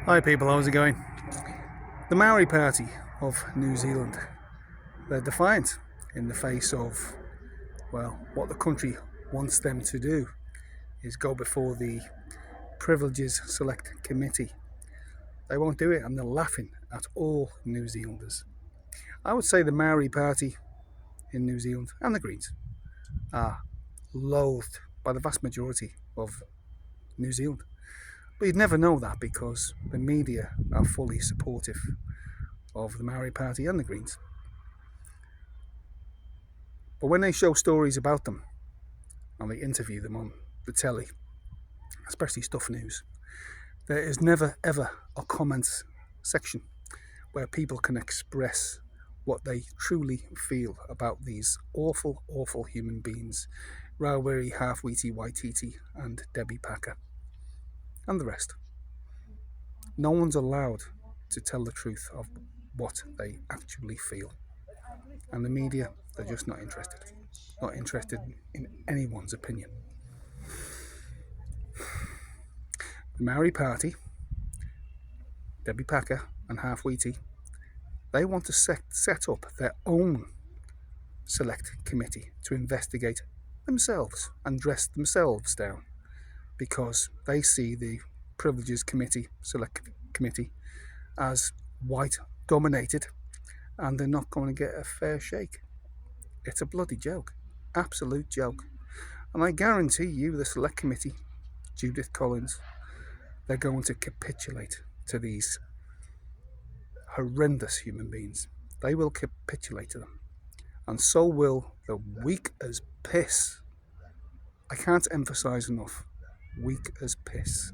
Hi people, how's it going? The Maori Party of New Zealand, they're defiant in the face of, well, what the country wants them to do is go before the Privileges Select Committee. They won't do it and they're laughing at all New Zealanders. I would say the Maori Party in New Zealand and the Greens are loathed by the vast majority of New Zealand. But you'd never know that because the media are fully supportive of the Maori Party and the Greens. But when they show stories about them and they interview them on the telly, especially Stuff News, there is never ever a comments section where people can express what they truly feel about these awful, awful human beings, Rawiri, Half-Wheaty, Waititi and Debbie Packer and the rest. No one's allowed to tell the truth of what they actually feel. And the media, they're just not interested. Not interested in anyone's opinion. The Maori Party, Debbie Packer and Half-Wheaty, they want to set up their own select committee to investigate themselves and dress themselves down because they see the Privileges Committee, Select Committee, as white dominated and they're not going to get a fair shake. It's a bloody joke, absolute joke. And I guarantee you the Select Committee, Judith Collins, they're going to capitulate to these horrendous human beings. They will capitulate to them. And so will the weak as piss. I can't emphasise enough, weak as piss.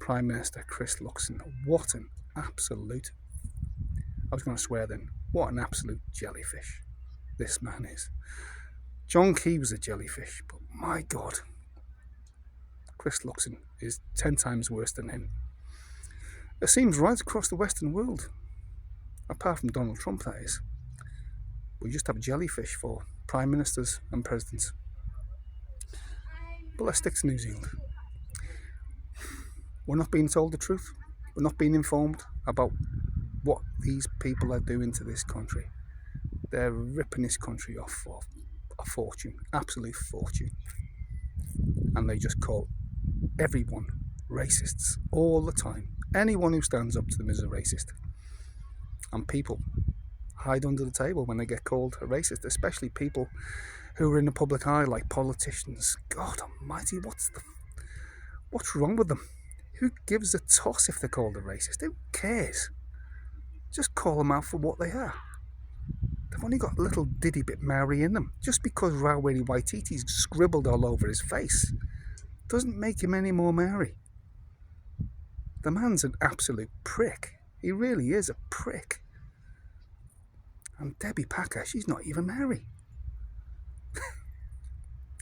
Prime Minister Chris Luxon, what an absolute, I was going to swear then, what an absolute jellyfish this man is. John Key was a jellyfish, but my God, Chris Luxon is 10 times worse than him. It seems right across the Western world, apart from Donald Trump that is. We just have jellyfish for prime ministers and presidents. But let's stick to New Zealand. We're not being told the truth. We're not being informed about what these people are doing to this country. They're ripping this country off for a fortune, absolute fortune. And they just call everyone racists all the time. Anyone who stands up to them is a racist. And people hide under the table when they get called a racist, especially people who are in the public eye like politicians. God almighty, what's wrong with them? Who gives a toss if they're called a racist? Who cares? Just call them out for what they are. They've only got a little diddy bit Maori in them. Just because Rawiri Waititi's scribbled all over his face doesn't make him any more Maori. The man's an absolute prick. He really is a prick. And Debbie Packer, she's not even Maori.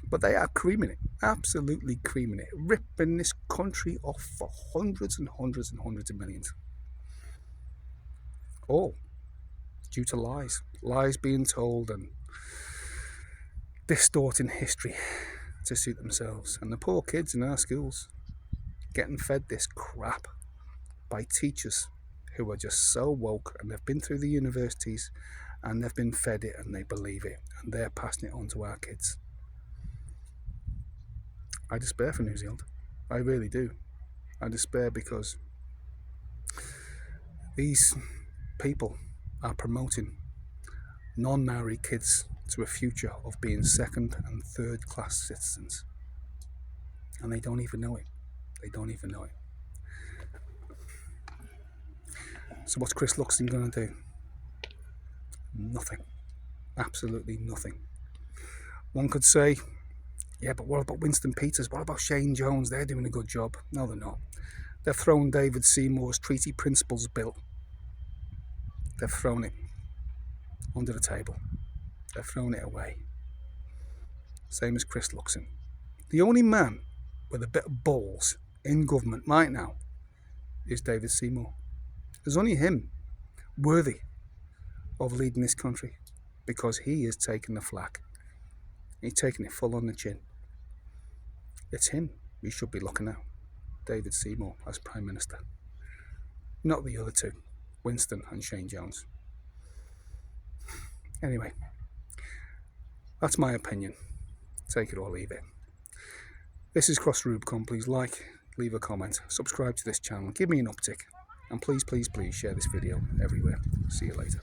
But they are creaming it, absolutely creaming it, ripping this country off for hundreds and hundreds and hundreds of millions. All due to lies being told and distorting history to suit themselves. And the poor kids in our schools getting fed this crap by teachers who are just so woke and they've been through the universities and they've been fed it and they believe it and they're passing it on to our kids. I despair for New Zealand. I really do. I despair because these people are promoting non-Maori kids to a future of being second and third class citizens. And they don't even know it. They don't even know it. So what's Chris Luxon going to do? Nothing. Absolutely nothing. One could say, yeah, but what about Winston Peters? What about Shane Jones? They're doing a good job. No, they're not. They've thrown David Seymour's Treaty Principles Bill. They've thrown it under the table. They've thrown it away. Same as Chris Luxon. The only man with a bit of balls in government right now is David Seymour. There's only him worthy of leading this country because he is taking the flak. He's taking it full on the chin. It's him we should be looking at, David Seymour as Prime Minister. not the other two, Winston and Shane Jones. Anyway, that's my opinion. Take it or leave it. This is Cross Rubicon. Please like, leave a comment, subscribe to this channel, give me an uptick, and please, please, please share this video everywhere. See you later.